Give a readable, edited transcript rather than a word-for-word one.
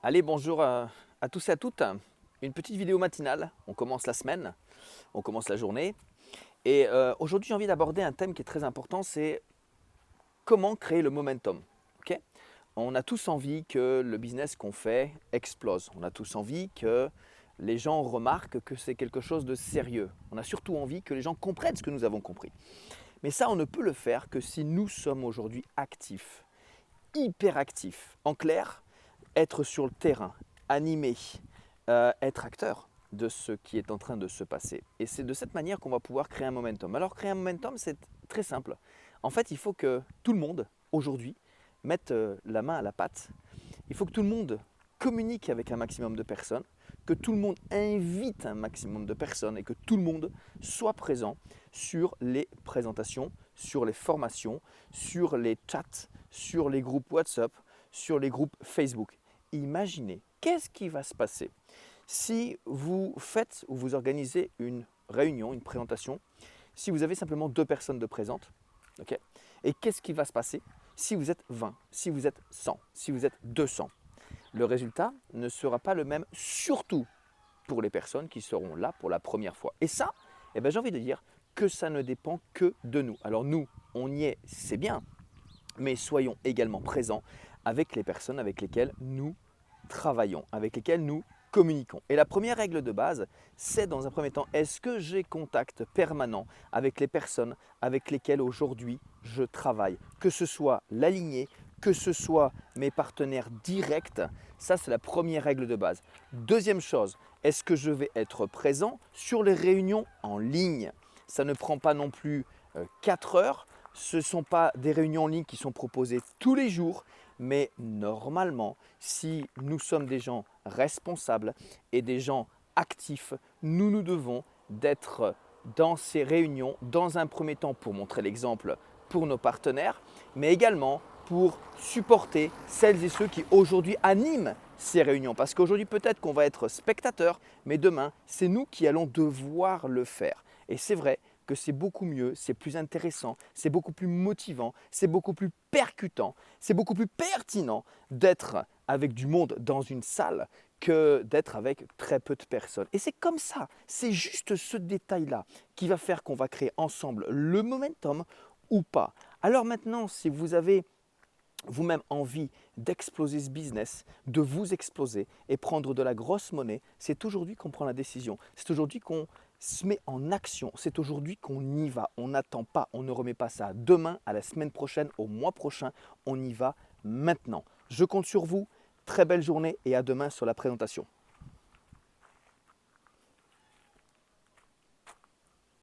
Allez, bonjour à tous et à toutes. Une petite vidéo matinale. On commence la semaine, on commence la journée. Et aujourd'hui, j'ai envie d'aborder un thème qui est très important, c'est comment créer le momentum. Ok. On a tous envie que le business qu'on fait explose. On a tous envie que les gens remarquent que c'est quelque chose de sérieux. On a surtout envie que les gens comprennent ce que nous avons compris. Mais ça, on ne peut le faire que si nous sommes aujourd'hui actifs, hyper actifs. En clair, être sur le terrain, animer, être acteur de ce qui est en train de se passer. Et c'est de cette manière qu'on va pouvoir créer un momentum. Alors créer un momentum, c'est très simple. En fait, il faut que tout le monde, aujourd'hui, mette la main à la pâte. Il faut que tout le monde communique avec un maximum de personnes, que tout le monde invite un maximum de personnes et que tout le monde soit présent sur les présentations, sur les formations, sur les chats, sur les groupes WhatsApp, sur les groupes Facebook. Imaginez, qu'est-ce qui va se passer si vous faites ou vous organisez une réunion, une présentation, si vous avez simplement 2 personnes de présentes, ok. Et qu'est-ce qui va se passer si vous êtes 20, si vous êtes 100, si vous êtes 200? Le résultat ne sera pas le même, surtout pour les personnes qui seront là pour la première fois. Et ça, j'ai envie de dire que ça ne dépend que de nous. Alors nous, on y est, c'est bien, mais soyons également présents avec les personnes avec lesquelles nous travaillons, avec lesquelles nous communiquons. Et la première règle de base, c'est dans un premier temps, est-ce que j'ai contact permanent avec les personnes avec lesquelles aujourd'hui je travaille? Que ce soit la lignée, que ce soit mes partenaires directs, ça c'est la première règle de base. Deuxième chose, est-ce que je vais être présent sur les réunions en ligne? Ça ne prend pas non plus 4 heures, ce ne sont pas des réunions en ligne qui sont proposées tous les jours, mais normalement, si nous sommes des gens responsables et des gens actifs, nous devons d'être dans ces réunions, dans un premier temps pour montrer l'exemple pour nos partenaires, mais également pour supporter celles et ceux qui aujourd'hui animent ces réunions. Parce qu'aujourd'hui, peut-être qu'on va être spectateur, mais demain, c'est nous qui allons devoir le faire. Et c'est vrai que c'est beaucoup mieux, c'est plus intéressant, c'est beaucoup plus motivant, c'est beaucoup plus percutant, c'est beaucoup plus pertinent d'être avec du monde dans une salle que d'être avec très peu de personnes. Et c'est comme ça, c'est juste ce détail-là qui va faire qu'on va créer ensemble le momentum ou pas. Alors maintenant, si vous avez vous-même envie d'exploser ce business, de vous exploser et prendre de la grosse monnaie, c'est aujourd'hui qu'on prend la décision. C'est aujourd'hui qu'on se met en action. C'est aujourd'hui qu'on y va. On n'attend pas, on ne remet pas ça à demain, à la semaine prochaine, au mois prochain. On y va maintenant. Je compte sur vous. Très belle journée et à demain sur la présentation.